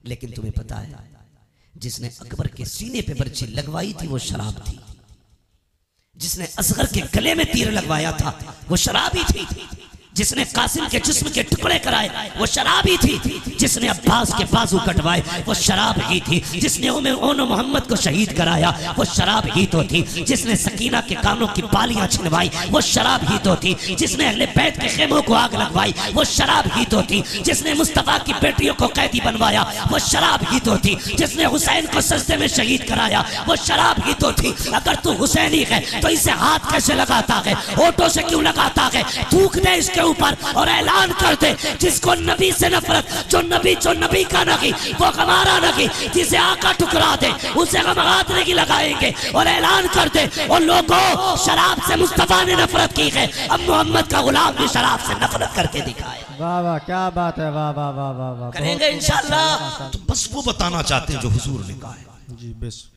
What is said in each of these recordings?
लेकिन तुम्हें पता है जिसने अकबर के सीने पे बर्छी लगवाई थी वो शराब थी, जिसने असगर के गले में तीर लगवाया था वो शराबी थी, जिसने कासिम के जिस्म के टुकड़े कराए वो शराबी थी, जिसने अब्बास के बाजू कटवाए वो शराब ही थी, जिसने ओनो मोहम्मद को शहीद कराया वो शराब ही तो थी, जिसने सकीना के कानों की बालियां छिनवाई वो शराब ही तो थी, जिसने अहले बैत के खेमों को आग लगवाई वो शराब ही तो थी, जिसने मुस्तफा की बेटियों को कैदी बनवाया वो शराब ही तो थी, जिसने हुसैन को सजदे में शहीद कराया वो शराब ही तो थी। अगर तू हुसैनी है तो इसे हाथ कैसे लगाता है, होठों से क्यों लगाता है, थूक दे इसके ऊपर और ऐलान कर दे जिसको नबी से नफरत, जो नबी का नहीं वो हमारा नहीं, जिसे आका ठुकरा दे उसे हम हाथ नहीं लगाएंगे और ऐलान कर दे और लोगों शराब से मुस्तफा ने नफरत की है, अब मोहम्मद का गुलाम भी शराब से नफरत करके दिखाए। वाह वाह क्या बात है, वाह वाह वाह वाह वाह, करेंगे इंशाअल्लाह। तो बस वो बताना चाहते हैं जो हुजूर ने कहा है। जी बेश।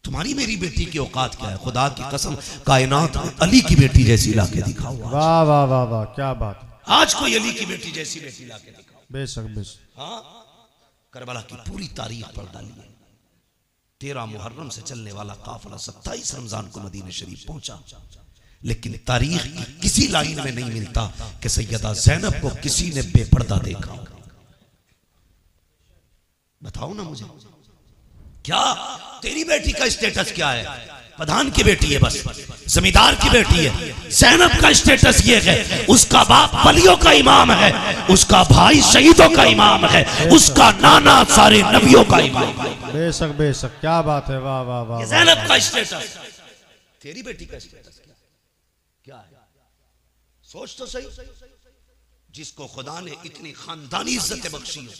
तुम्हारी मेरी बेटी की औकात क्या है, खुदा की कसम कायनात में अली की बेटी जैसी लाके दिखाओ। वाह वाह वाह वाह क्या बात। आज कोई अली की बेटी जैसी बेटी लाके दिखाओ। बेशक बेशक। हाँ, करबला की पूरी तारीख पढ़ डालिए। 13 मुहर्रम से चलने वाला काफिला 27 रमजान को मदीने शरीफ पहुंचा, लेकिन तारीख की किसी लाइन में नहीं मिलता कि सैयदा ज़ैनब को किसी ने बेपर्दा देखा। बताओ ना मुझे, क्या तेरी बेटी का स्टेटस क्या है? प्रधान की बेटी है, बस जमींदार की बेटी है। ज़ैनब का स्टेटस ये है, उसका बाप वलियों का इमाम है, उसका भाई शहीदों का इमाम है, उसका नाना सारे नबियों का इमाम है। बेशक बेशक क्या बात है, वाह वाह वाह। ज़ैनब का स्टेटस, तेरी बेटी का स्टेटस क्या है? सोच तो सही। जिसको खुदा ने इतनी खानदानी इज्जत बख्शी हो,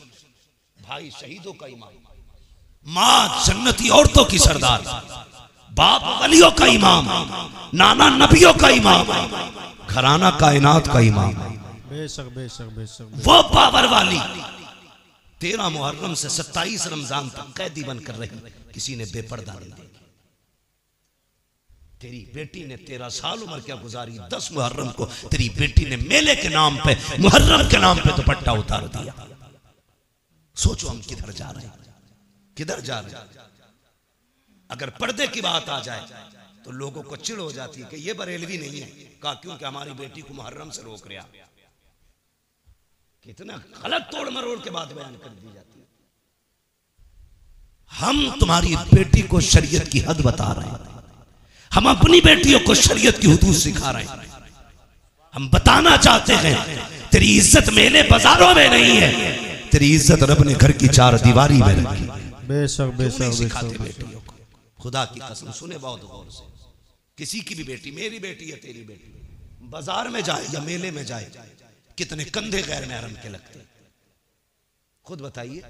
भाई शहीदों का इमाम, माँ जन्नती औरतों की सरदार, बाप वलियों का इमाम, नाना नबियों का इमाम, घराना कायनात का इमाम। बेशक बेशक बेशक। वो पावर वाली 13 मुहर्रम से 27 रमजान तक कैदी बनकर रही, किसी ने बेपर्दा नहीं देखी। तेरी बेटी ने 13 साल उम्र क्या गुजारी, 10 मुहर्रम को तेरी बेटी ने मेले के नाम पे, मुहर्रम के नाम पे दुपट्टा उतार दिया। सोचो हम किधर जा रहे हैं, किधर जा रहे हैं। अगर पर्दे की बात आ जाए तो लोगों को चिढ़ हो जाती है कि ये बरेलवी नहीं है, कहा क्योंकि हमारी बेटी को मुहर्रम से रोक रहा। कितना गलत तोड़ मरोड़ के बात बयान कर दी जाती है। हम तुम्हारी बेटी को शरीयत की हद बता रहे हैं, हम अपनी बेटियों को शरीयत की हुदूद सिखा रहे हैं। हम बताना चाहते हैं तेरी इज्जत मेले बाजारों में नहीं है, तेरी इज्जत रब ने घर की 4 दीवारी में रखी। बेशक बेशक बेशक। खुदा की कसम सुने बहुत गौर से, किसी की भी बेटी, मेरी बेटी है तेरी बेटी, बाजार में जाए या मेले में जाए, कितने कंधे गैर महरम के लगते, खुद बताइए।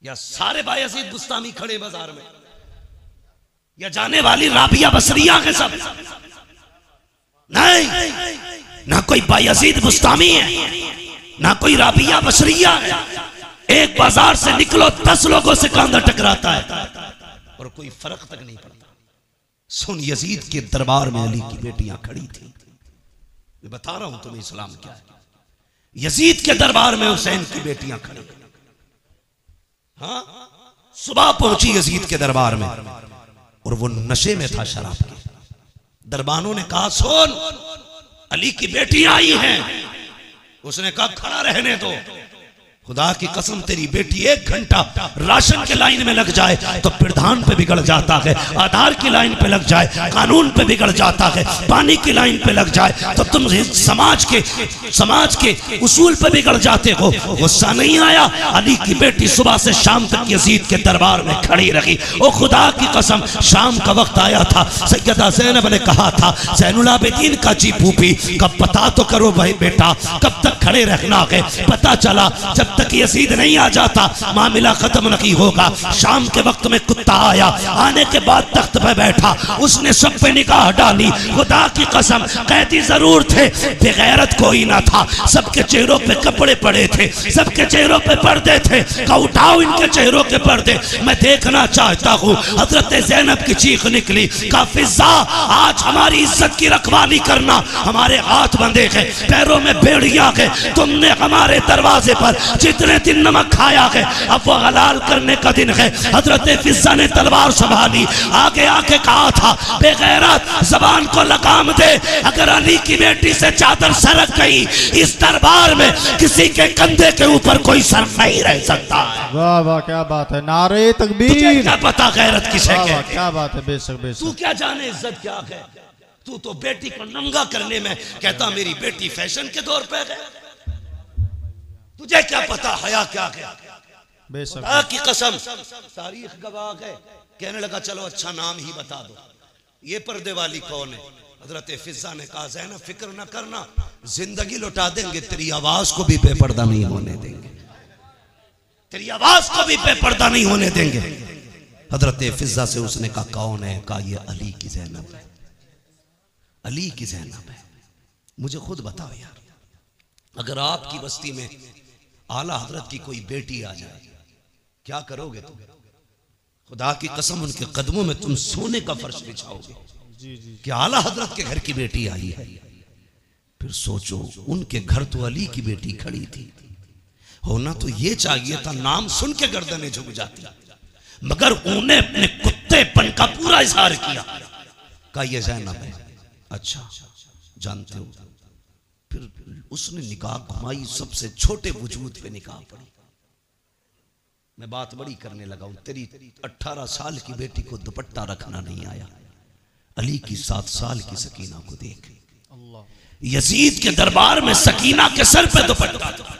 या सारे बायजीद बुस्तामी खड़े बाजार में, या जाने वाली राबिया बसरिया के सब? नहीं, ना कोई बायजीद बुस्तामी है, ना कोई राबिया बसरिया है। एक बाजार से निकलो 10 लोगों से कांधा टकराता है और कोई फर्क तक नहीं पड़ता। सुन, यजीद के दरबार में अली की बेटियां खड़ी थी। मैं बता रहा हूं तुम्हें इस्लाम क्या है। यजीद के दरबार में हुसैन की बेटियां खड़ी। हाँ, सुबह पहुंची यजीद के दरबार में और वो नशे में था शराब के। दरबानों ने कहा सुन, अली की बेटियां आई हैं। उसने कहा खड़ा रहने दो, खुदा की कसम तेरी बेटी 1 घंटा राशन के लाइन में लग जाए तो प्रधान पे बिगड़ जाता है, आधार की लाइन पे लग जाए कानून पे बिगड़ जाता है, पानी की लाइन पे लग जाए तो तुम समाज के उसूल पे बिगड़ जाते हो। गुस्सा नहीं आया? अली की बेटी सुबह से शाम तक यजीद के दरबार में खड़ी रही। ओ खुदा की कसम, शाम का वक्त आया था, सैयदा ज़ैनब ने कहा था ज़ैनुल आबिदीन का जी फूफी कब पता तो करो भाई बेटा, कब तक खड़े रहना है। पता चला जब तक यजीद नहीं आ जाता मामला खत्म नहीं होगा। शाम के वक्त में कुत्ता आया, आने के बाद तख्त पे बैठा, उसने सब पे निगाह डाली। खुदा की कसम, कैदी जरूर थे, बेगैरत कोई ना था। सबके चेहरों पे कपड़े पड़े थे, सबके चेहरों पे पर्दे थे। का उठाओ इनके चेहरों के पर्दे, मैं देखना चाहता हूँ। हजरत ज़ैनब की चीख निकली, का फिजा आज हमारी इज्जत की रखवाली करना, हमारे हाथ बंधे हैं, पैरों में बेड़ियां हैं। तुमने हमारे दरवाजे पर जितने दिन नमक खाया है अब वो हलाल करने का दिन है। हजरत फिजा ने तलवार संभाली, आगे आके कहा था बेगैरत जबान को लगाम दे, अगर अली की बेटी से चादर सरक गई इस दरबार में किसी के कंधे के ऊपर कोई सर नहीं रह सकता है। वाह वाह क्या बात है, नारे तकबीर। तुझे क्या पता गैरत किसे कहते हैं? क्या बात है, बेशक बेशक। तू क्या जाने इज्जत क्या है? तू तो बेटी को नंगा करने में कहता मेरी बेटी फैशन के दौर पे है। तुझे क्या पता हया क्या है? बेशक की कसम तारीख गवाह है। कहने लगा चलो अच्छा नाम ही बता दो, ये पर्दे वाली कौन है? हजरत फिजा ने कहा ज़ैनब फिक्र न करना, जिंदगी लौटा देंगे, तेरी आवाज को भी बेपर्दा नहीं होने देंगे, तेरी आवाज को भी बेपर्दा नहीं होने देंगे। हजरत फिजा से उसने कहा कौन है? कहा ये अली की ज़ैनब है, अली की ज़ैनब है। मुझे खुद बताओ यार, अगर आपकी बस्ती में आला हजरत की कोई बेटी आ जाए क्या करोगे तुम? खुदा की कसम उनके कदमों में तुम सोने का फर्श बिछाओगे कि आला हजरत के घर की बेटी आई है। फिर सोचो उनके घर तो अली की बेटी खड़ी थी, होना तो ये चाहिए था नाम सुन के गर्दनें झुक जाती, मगर उन्हें अपने कुत्तेपन का पूरा इजहार किया। कहा ये ज़ैनब है। अच्छा जानते हो? फिर उसने निकाह घुमाई, सबसे छोटे वजूद पे निकाह पड़ी। मैं बात बड़ी करने लगा हूं, तेरी 18 साल की बेटी को दुपट्टा रखना नहीं आया, अली की 7 साल की सकीना को देख। यजीद के दरबार में सकीना के सर पे दुपट्टा था।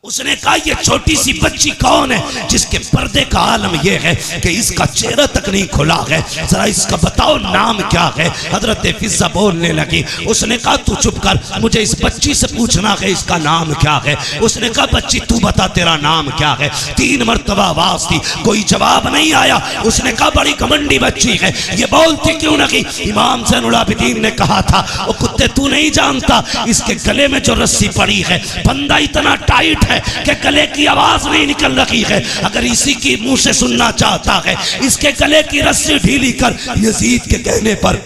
उसने कहा ये छोटी सी बच्ची कौन है जिसके पर्दे का आलम यह है कि इसका चेहरा तक नहीं खुला है, जरा इसका बताओ नाम क्या है? हजरत फिजा बोलने लगी। उसने कहा तू चुप कर, मुझे इस बच्ची से पूछना है इसका नाम क्या है। उसने कहा बच्ची तू बता तेरा नाम क्या है। 3 मरतबा आवाज दी, कोई जवाब नहीं आया। उसने कहा बड़ी घमंडी बच्ची है, ये बोलती क्यों नहीं? इमाम ज़ैनुल आबिदीन ने कहा था वो कुत्ते तू नहीं जानता, इसके गले में जो रस्सी पड़ी है फंदा इतना टाइट है कि गले की आवाज नहीं निकल रही है। अगर इसी की मुंह से सुनना चाहता है इसके गले की रस्सी ढीली कर। यजीद के कहने पर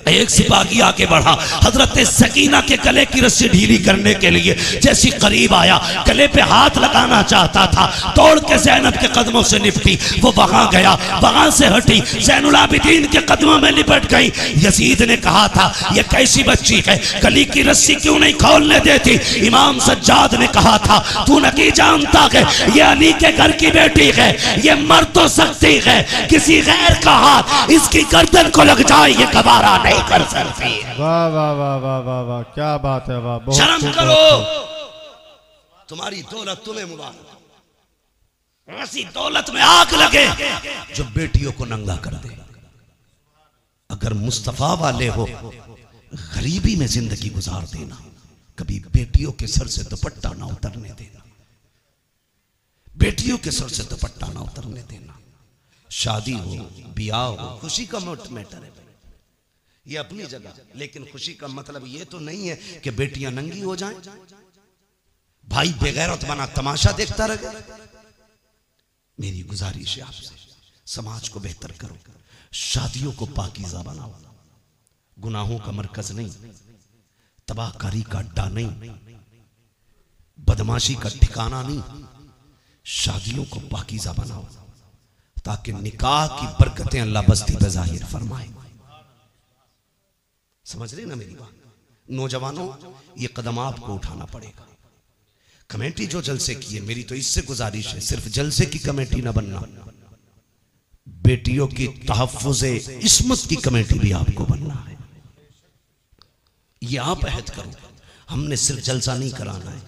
एक सिपाही आगे बढ़ा, हजरत सकीना के गले की रस्सी ढीली करने के लिए जैसी करीब आया, गले पे हाथ लगाना चाहता था, तोड़ के ज़ैनब के कदमों से निपटी। वो वहां गया, वहां से हटी, ज़ैनुल आबिदीन के कदमों में लिपट गई। यजीद ने कहा था ये कैसी बच्ची है, गले की रस्सी क्यों नहीं खोलने देती? इमाम सज्जाद ने कहा था तू नहीं जानता है ये अली के घर की बेटी है, ये मर तो सकती है, किसी गैर का हाथ इसकी गर्दन को लग जाए ये गवारा नहीं कर सकती। वाह वाह वाह वाह वाह वाह क्या बात है, वाह बहुत शर्म खूब, करो, बहुत खूब। तुम्हारी दौलत तुम्हें मुबारक। ऐसी दौलत में आग लगे जो बेटियों को नंगा कर दे। अगर मुस्तफा वाले हो गरीबी में जिंदगी गुजार देना, कभी बेटियों के सर से दुपट्टा ना उतरने देना, बेटियों के सर से दुपट्टा ना उतरने देना। शादी हो, ब्याह हो, खुशी का मैटर है ये अपनी जगह, लेकिन खुशी का मतलब ये तो नहीं है कि बेटियां नंगी हो जाएं, भाई बेगैरत बना तमाशा देखता रहे। मेरी गुजारिश है आपसे, समाज को बेहतर करो, शादियों को पाकीज़ा बनाओ, गुनाहों का मरकज नहीं, तबाहकारी का अड्डा नहीं, बदमाशी का ठिकाना नहीं। शादियों को पाकीज़ा बनाओ ताकि निकाह की बरकतें अल्लाह बस्ती पे जाहिर फरमाए। समझ रहे ना मेरी बात? नौजवानों ये कदम आपको उठाना पड़ेगा। कमेटी जो जलसे की है, मेरी तो इससे गुजारिश है सिर्फ जलसे की कमेटी ना बनना, बेटियों की तहफ़्फ़ुज़े इस्मत की कमेटी भी आपको बनना है। ये आप अहद करो, हमने सिर्फ जलसा नहीं कराना है,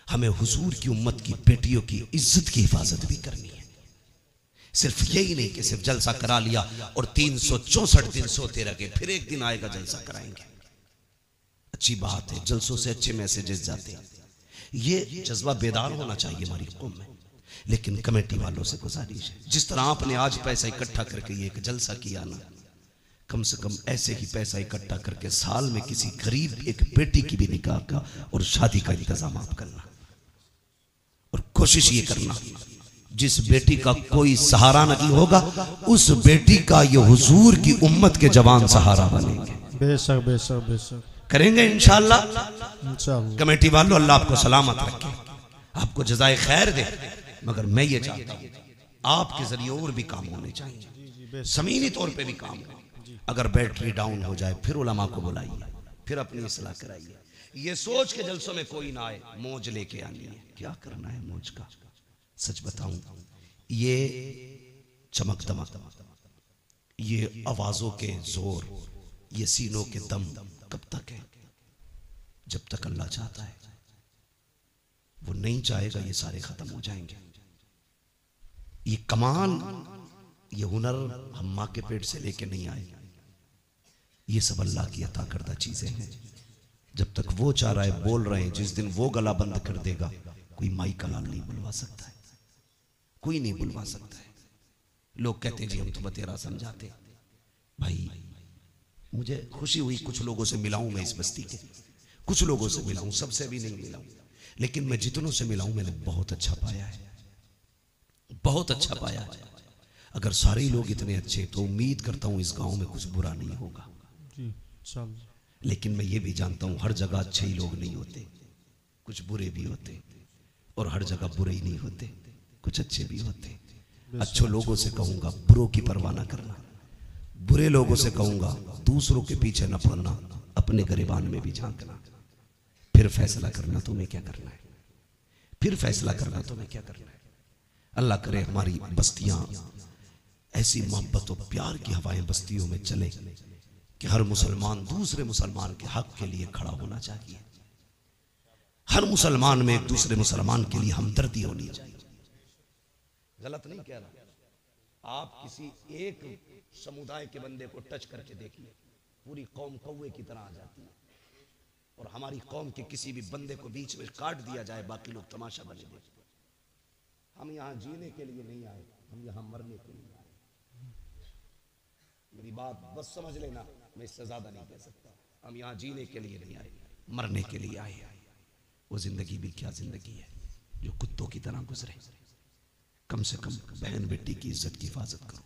हमें हुजूर की उम्मत की बेटियों की इज्जत की हिफाजत भी करनी है। सिर्फ यही नहीं कि सिर्फ जलसा करा लिया और 364 दिन सोते रहे, फिर एक दिन आएगा जलसा कराएंगे। अच्छी बात है, जलसों से अच्छे मैसेजेस जाते हैं, ये जज्बा बेदार होना चाहिए हमारी कौम में। लेकिन कमेटी वालों से गुजारिश है, जिस तरह आपने आज पैसा इकट्ठा करके ये एक जलसा किया ना, कम से कम ऐसे ही पैसा इकट्ठा करके साल में किसी गरीब एक बेटी की भी निकाह का और शादी का इंतजाम आप करना। और कोशिश ये करना जिस बेटी का कोई सहारा नहीं होगा उस बेटी का ये हुजूर की उम्मत के जवान सहारा बनेंगे। बेशक बेशक बेशक करेंगे इंशाअल्लाह। इंशाअल्लाह। कमेटी वालों अल्लाह आपको सलामत रखे, आपको जज़ाए खैर दे, मगर मैं ये चाहता हूँ आपके जरिए और भी काम होने चाहिए, ज़मीनी तौर पे भी काम हो। अगर बैटरी डाउन हो जाए फिर उलमा को बुलाइए, फिर अपनी इस्लाह कराइए। ये सोच के जलसों में कोई ना आए मौज लेके आनी है। क्या करना है मौज का? सच बताऊं, ये चमक दमक, ये आवाजों के जोर, ये सीनों के दम कब तक है? जब तक अल्लाह चाहता है। वो नहीं चाहेगा ये सारे खत्म हो जाएंगे। ये कमाल, ये हुनर हम माँ के पेट से लेके नहीं आए, ये सब अल्लाह की अता करदा चीजें हैं। जब तक वो चाह रहा है बोल रहे हैं, जिस दिन वो गला बंद कर देगा कोई माई का लाल नहीं बुलवा सकता है, कोई नहीं बुलवा सकता है। लोग कहते हैं जी हम तो बतेरा समझाते। भाई मुझे खुशी हुई, कुछ लोगों से मिला हूं मैं इस बस्ती के, कुछ लोगों से मिला हूं, सबसे भी नहीं मिला हूं, लेकिन मैं जितनों से मिला हूं मैंने बहुत अच्छा पाया है, बहुत अच्छा पाया है। अगर सारे ही लोग इतने अच्छे, तो उम्मीद करता हूं इस गांव में कुछ बुरा नहीं होगा जी। लेकिन मैं ये भी जानता हूं हर जगह अच्छे ही लोग नहीं होते, कुछ बुरे भी होते, और हर जगह बुरे ही नहीं होते, कुछ अच्छे भी होते। अच्छे लोगों से कहूंगा बुरों की परवाह ना करना, बुरे लोगों से कहूंगा दूसरों के पीछे न पड़ना, अपने गिरबान में भी झांकना, फिर फैसला करना तुम्हें क्या करना है, फिर फैसला करना तुम्हें क्या करना है। अल्लाह करे हमारी बस्तियां ऐसी मोहब्बत और प्यार की हवाएं बस्तियों में चले कि हर मुसलमान दूसरे मुसलमान के हक के लिए खड़ा होना चाहिए, हर मुसलमान में एक दूसरे मुसलमान के लिए हमदर्दी होनी चाहिए। गलत नहीं कह रहा, आप किसी एक समुदाय के बंदे को टच करके देखिए, पूरी कौम कौवे की तरह आ जाती है, और हमारी कौम के किसी भी बंदे को बीच में काट दिया जाए, बाकी लोग तमाशा बने देखते। हम यहाँ जीने के लिए नहीं आए, हम यहाँ मरने के लिए आए। मेरी बात बस समझ लेना, मैं इससे ज्यादा नहीं कह सकता। हम यहाँ जीने के लिए नहीं आए, मरने के लिए आए। वो जिंदगी भी क्या जिंदगी है जो कुत्तों की तरह गुजरे। कम से कम बहन बेटी की इज्जत की हिफाजत करो,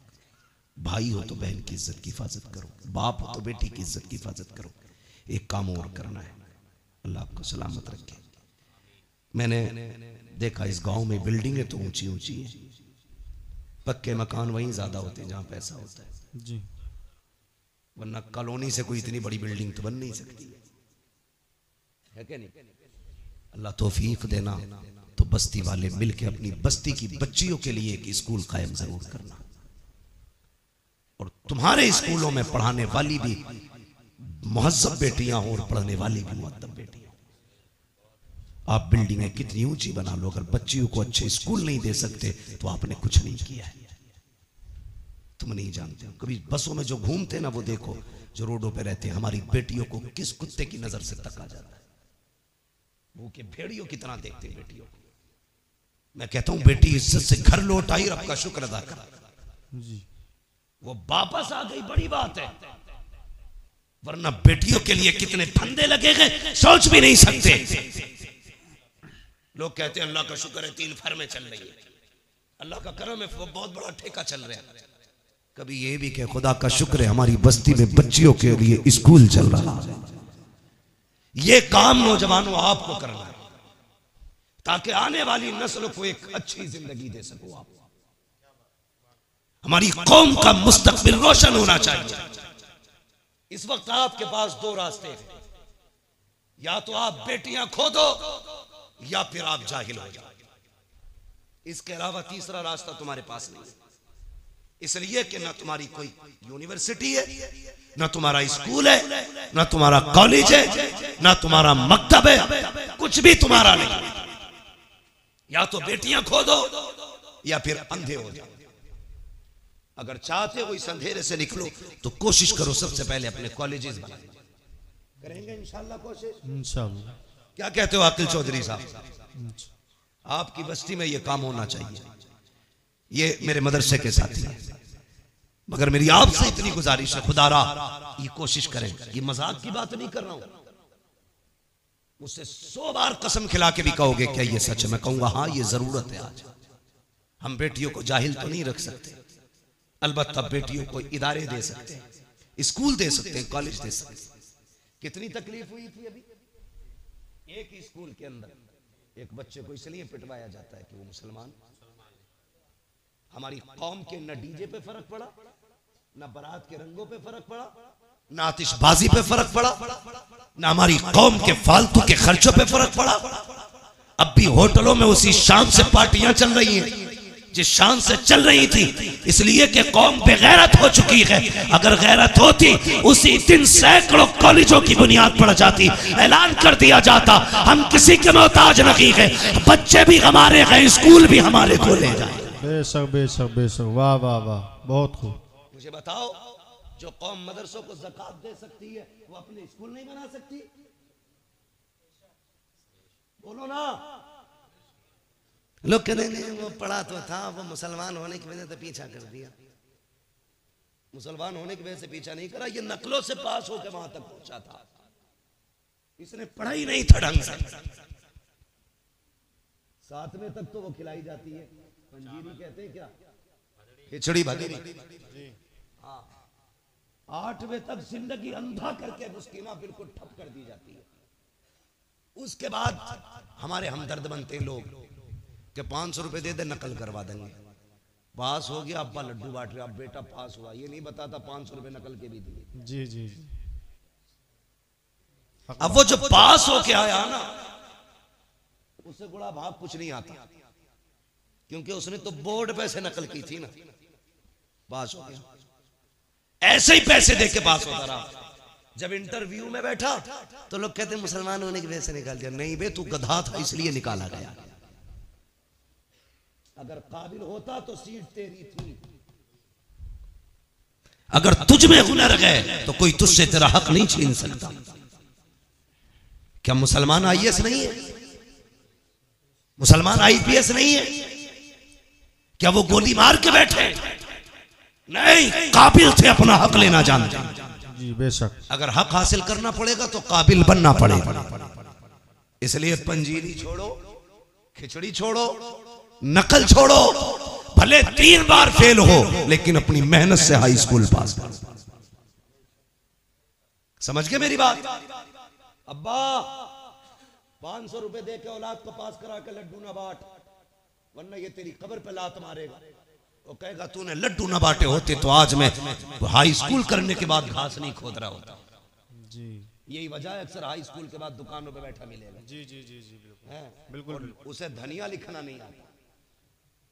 भाई हो तो बहन की इज्जत की हिफाजत करो, बाप हो तो बेटी की इज्जत की हिफाजत करो। एक काम और करना है, अल्लाह आपको सलामत रखे। मैंने देखा इस गांव में बिल्डिंगें तो ऊंची ऊंची हैं, पक्के मकान वहीं ज्यादा होते हैं जहां पैसा होता है जी, वरना कॉलोनी से कोई इतनी बड़ी बिल्डिंग तो बन नहीं सकती है क्या नहीं? अल्लाह तौफीक देना तो बस्ती वाले मिलके अपनी बस्ती की बच्चियों के लिए एक स्कूल कायम जरूर करना, और तुम्हारे स्कूलों में पढ़ाने वाली भी मुहज्जब बेटियां हो और पढ़ने वाली भी मुअद्दब बेटियां। आप बिल्डिंगें कितनी ऊंची बना लो, अगर बच्चियों को अच्छे स्कूल नहीं दे सकते तो आपने कुछ नहीं किया है। तुम नहीं जानते हो, कभी बसों में जो घूमते ना वो देखो, जो रोडों पे रहते हैं, हमारी बेटियों को किस कुत्ते की नजर से तका जाता है, भूखे भेड़ियों की तरह देखते हैं बेटियों को। मैं कहता हूं बेटी इज्जत से घर लौट आई, रब का शुक्र अदा कर, वो वापस आ गई, बड़ी बात है। वरना बेटियों के लिए कितने फंदे लगे गए सोच भी नहीं सकते। लोग कहते हैं अल्लाह का शुक्र है 3 फर्में चल रही है, अल्लाह का करम है, वो बहुत बड़ा ठेका चल रहा है। कभी ये भी कह खुदा का शुक्र है हमारी बस्ती में बच्चियों के लिए स्कूल चल रहा है। ये काम नौजवानों आपको करना है ताकि आने वाली नस्ल को एक अच्छी जिंदगी दे सको आप। हमारी कौम का मुस्तकबिल रोशन होना चाहिए। इस वक्त आपके पास 2 रास्ते हैं, या तो आप बेटियां खो दो या फिर आप जाहिल हो जाओ। इसके अलावा तीसरा रास्ता तुम्हारे पास नहीं है। इसलिए कि ना तुम्हारी कोई यूनिवर्सिटी है, ना तुम्हारा स्कूल है, ना तुम्हारा कॉलेज है, ना तुम्हारा मकतब है, कुछ भी तुम्हारा नहीं। या तो बेटियां खो दो या फिर अंधे हो जाओ। अगर चाहते हो इस अंधेरे से निकलो तो कोशिश करो सबसे पहले अपने कॉलेजेस बनाने। करेंगे इंशाल्लाह कोशिश, इंशाल्लाह। क्या कहते हो आकिल चौधरी साहब? आपकी बस्ती में यह काम होना चाहिए। ये मेरे मदरसे के साथी हैं, मगर मेरी आपसे इतनी गुजारिश है, खुदारा ये कोशिश करें। ये मजाक की बात नहीं कर रहा हूं, मुझसे 100 बार कसम खिला के भी कहोगे क्या ये सच है, मैं कहूंगा हाँ ये जरूरत है। आज हम बेटियों को जाहिल तो नहीं रख सकते, अलबत्ता बेटियों को इदारे दे सकते हैं, स्कूल दे सकते हैं, कॉलेज दे सकते हैं। कितनी तकलीफ हुई थी अभी एक ही स्कूल के अंदर, एक बच्चे को इसलिए पिटवाया जाता है कि वो मुसलमान। हमारी कौम के न डीजे पे फर्क पड़ा, न बारात के रंगों पे फर्क पड़ा, न आतिशबाजी पे फर्क पड़ा, न हमारी कौम के फालतू के खर्चों पे फर्क पड़ा। अब भी होटलों में उसी शान से पार्टियां चल रही हैं जिस शान से चल रही थी, इसलिए कि कौम बेगैरत हो चुकी है। अगर गैरत होती उसी दिन सैकड़ों कॉलेजों की बुनियाद पड़ जाती, ऐलान कर दिया जाता हम किसी के मोहताज नहीं है, बच्चे भी हमारे हैं, स्कूल भी हमारे खोले जाए। बेशक बेशक बेशक, वाह वाह वाह, बहुत खूब। मुझे बताओ, जो कौम मदरसों को ज़कात दे सकती है वो अपने स्कूल नहीं बना सकती? बोलो ना। लोग कहते हैं वो पढ़ा तो था, वो मुसलमान होने की वजह से पीछा कर दिया। मुसलमान होने की वजह से पीछा नहीं करा, ये नकलों से पास होकर वहां तक पहुंचा था। इसने पढ़ा ही नहीं था ढंग से। 7वें तक तो वो खिलाई जाती है, पंजीरी कहते हैं क्या, खिचड़ी भगीरी। हाँ, 8वें तक जिंदगी अंधा करके मुस्किना बिल्कुल ठप कर दी जाती है। उसके बाद हमारे हमदर्द बनते हैं लोग कि 500 रुपए दे दे नकल करवा देंगे। पास हो गया, अब्बा लड्डू बांट रहे, अब बेटा पास हुआ, ये नहीं बताता 500 रुपए नकल के भी दिए। जी जी। अब वो जो पास हो के आया ना, उससे बड़ा भाग कुछ नहीं आता, क्योंकि उसने तो बोर्ड पे से नकल की थी ना, पास हो गया। ऐसे ही पैसे दे के पास होता रहा। जब इंटरव्यू में बैठा तो लोग कहते मुसलमान होने की वजह से निकाल दिया। नहीं बे, तू गधा था इसलिए निकाला गया। अगर काबिल होता तो सीट तेरी थी। अगर तुझ में हुनर है तो कोई तुझसे तेरा हक नहीं छीन सकता। क्या मुसलमान आईएएस नहीं है? मुसलमान आईपीएस नहीं है? क्या वो गोली मार के बैठे? नहीं, काबिल थे, अपना हक लेना जानते। जी बेशक। अगर हक हासिल करना पड़ेगा तो काबिल बनना पड़ेगा। इसलिए पंजीरी छोड़ो, खिचड़ी छोड़ो, नकल छोड़ो, भले 3 बार फेल हो लेकिन अपनी मेहनत से हाई स्कूल पास करो। समझ गए मेरी बात? अब्बा 500 रुपए दे के औलाद को पास करा के लड्डू ना बांट, वरना ये तेरी कब्र पे लात मारेगा। वो कहेगा तूने लड्डू ना बांटे होते तो आज मैं हाई स्कूल करने के बाद घास नहीं खोद रहा होता। जी, यही वजह है, अक्सर हाई स्कूल के बाद दुकानों पे बैठा मिलेगा। जी जी जी जी, बिल्कुल बिल्कुल। उसे धनिया लिखना नहीं आता,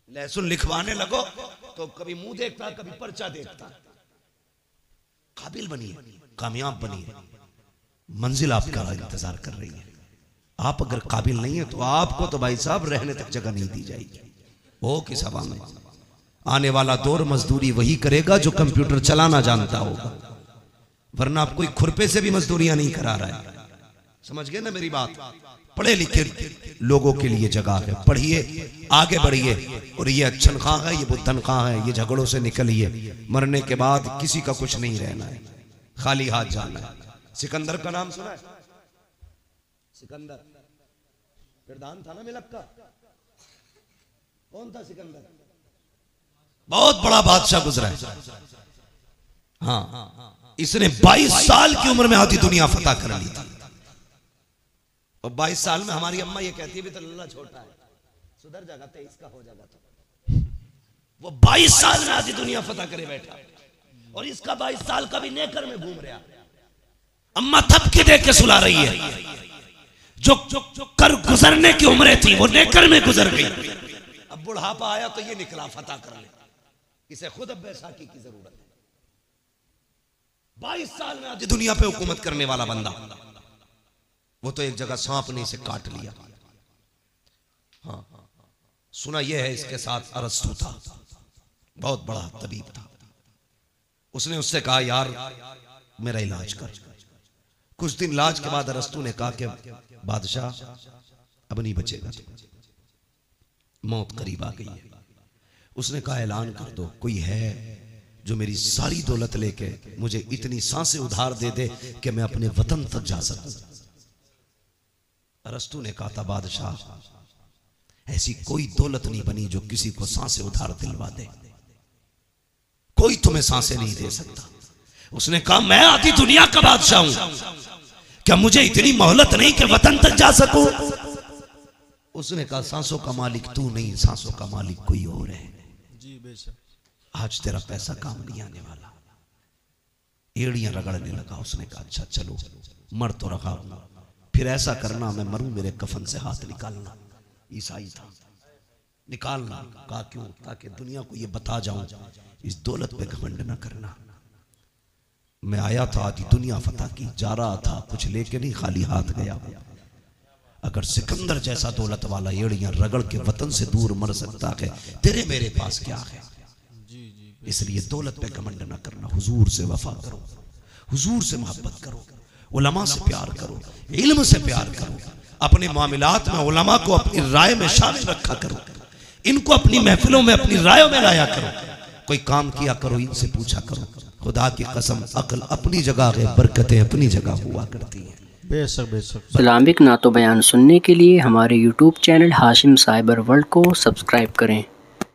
लहसुन लिखवाने लगो तो कभी मुंह देखता, कभी पर्चा देखता। काबिल बनिए, कामयाब बनिए, मंजिल आपका इंतजार कर रही है। आप अगर काबिल नहीं है तो आपको तो भाई साहब रहने तक जगह नहीं दी जाएगी। वो किस हवा में आने वाला दौर मजदूरी वही करेगा जो कंप्यूटर चलाना जानता होगा, वरना आप कोई खुरपे से भी मजदूरियां नहीं करा रहा है। समझ गए ना मेरी बात? पढ़े लिखे लोगों के लिए जगह है, पढ़िए, आगे बढ़िए। और ये तनख्वाह है, ये वो तनख्वाह है, ये झगड़ों से निकलिए। मरने के बाद किसी का कुछ नहीं रहना है, खाली हाथ जाना है। सिकंदर का नाम सुना है? सिकंदर प्रधान था ना मिलक का। कौन था सिकंदर? बहुत बड़ा बादशाह गुजरा है। हाँ, इसने 22 साल की उम्र में आधी दुनिया फतह कर ली थी। और 22 साल में हमारी अम्मा ये कहती है भी तो लल्ला छोटा है, सुधर जाएगा, 23 का हो जाएगा। तो वो 22 साल में आधी दुनिया फतह करे बैठा, और इसका 22 साल का भी नेकर में घूम रहा। अम्मा थपकी देख के सुला रही है। जो कर गुजरने की उम्रें थी वो नेकर में गुजर गई। अब बुढ़ापा आया तो ये निकला फतह कर ले। इसे खुद अब बैसाखी की जरूरत है। 22 साल में आधी दुनिया पे हुकूमत करने वाला बंदा, वो तो एक जगह सांप ने इसे काट लिया। हाँ, सुना यह है इसके साथ अरस्तु था, बहुत बड़ा तबीब था। उसने उससे कहा यार मेरा इलाज कर। कुछ दिन इलाज के बाद अरस्तु ने कहा कि बादशाह अब नहीं बचेगा, मौत करीब आ गई है। उसने कहा ऐलान कर दो, कोई है जो मेरी सारी दौलत लेके मुझे इतनी सांसें उधार दे दे कि मैं अपने वतन तक जा सकूं। अरस्तु ने कहा था बादशाह ऐसी कोई दौलत नहीं बनी जो किसी को सांसें उधार दिलवा दे, कोई तुम्हें सांसें नहीं दे सकता। उसने कहा मैं आधी दुनिया का बादशाह हूं, क्या मुझे इतनी मोहलत नहीं कि वतन तक जा सकूं? उसने कहा सांसों का मालिक तू नहीं, सांसों का मालिक कोई और है। जी बेशक। आज तेरा पैसा काम नहीं आने वाला। एड़ियां रगड़ने लगा। उसने कहा अच्छा चलो मर तो रखा हूं, फिर ऐसा करना मैं मरूं मेरे कफन से हाथ निकालना। ईसाई था, निकालना। कहा क्यों? ताकि दुनिया को ये बता जाऊं इस दौलत पे घमंड न करना। मैं आया था आधी दुनिया फतह की, जा रहा था कुछ लेके नहीं, खाली हाथ गया। अगर सिकंदर जैसा दौलत वाला एड़ियां रगड़ के वतन से दूर मर सकता है, तेरे मेरे पास क्या है? इसलिए दौलत पे घमंड न करना, हुजूर से वफा करो, हुजूर से मोहब्बत करो, उलमा से प्यार करो, इल्म से प्यार करो, अपने मामलात में उलमा को अपनी राय में शामिल रखा करो, इनको अपनी महफिलों में अपनी रायों में लाया करो। कोई काम किया करो, इनसे पूछा करो। खुदा की कसम अक्ल अपनी जगह है, बरकतें अपनी जगह हुआ करती हैं। बेशक बेशक। इस्लामिक नातो बयान सुनने के लिए हमारे YouTube channel Hashim cyber world को सब्सक्राइब करें।